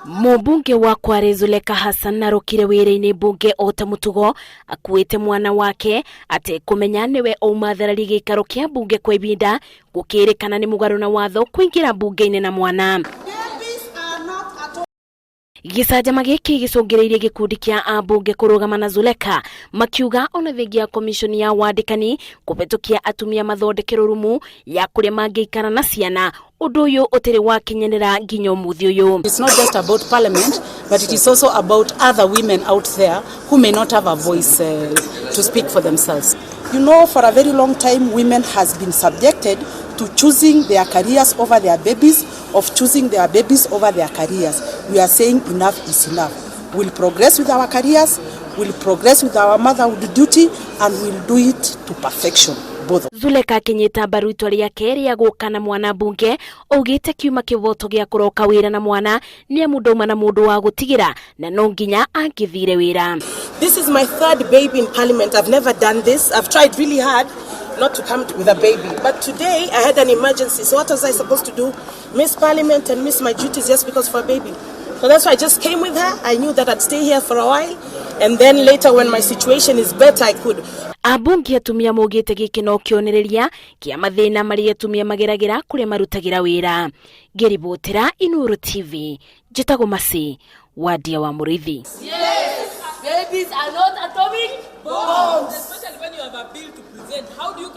Mubunge wa Kware Zuleka Hassan narukire wira-ini bunge ota mutugo akuite mwana wake ate kumenya niwe oumatharari gikaro kia bunge kwa ibinda gukirikana ni mugaru na watho kuingira bunge-ini na mwana. Gicanjama giki gicungireirie gikundi kia ambunge kurugama na Zuleka makiuga ona thengia komishoni ya wandikani kubetukia atumia mathondekero rumu ya kuria mangiikara na ciana undu uyu utiri wakinyanira nginya umuthi uyu. It's not just about parliament, but it is also about other women out there who may not have a voice to speak for themselves. You know, for a very long time, women has been subjected to choosing their careers over their babies, of choosing their babies over their careers. We are saying enough is enough. We'll progress with our careers, we'll progress with our motherhood duty, and we'll do it to perfection. Zuleka kinyita mbaru itwa riake ria gukana mwana bunge ugite kiuma kivoto gia kuroka wira na mwana ni amudoma na mundu wa gutigira na no nginya angithire wira. This is my third baby in parliament. I've never done this. I've tried really hard not to come with a baby, but today I had an emergency. So what was I supposed to do? Miss parliament and miss my duties just because for a baby? So that's why I just came with her. I knew that I'd stay here for a while, and then later when my situation is better I could. Abunge atumia mugite gikino kionereria kia mathina mari atumia mageragira kuria marutagira wira. Geribotera Inuru TV. Jitago Masi, Wadia wa Murithi. Yes, babies are not atomic bombs. Especially when you have a bill to present. How do you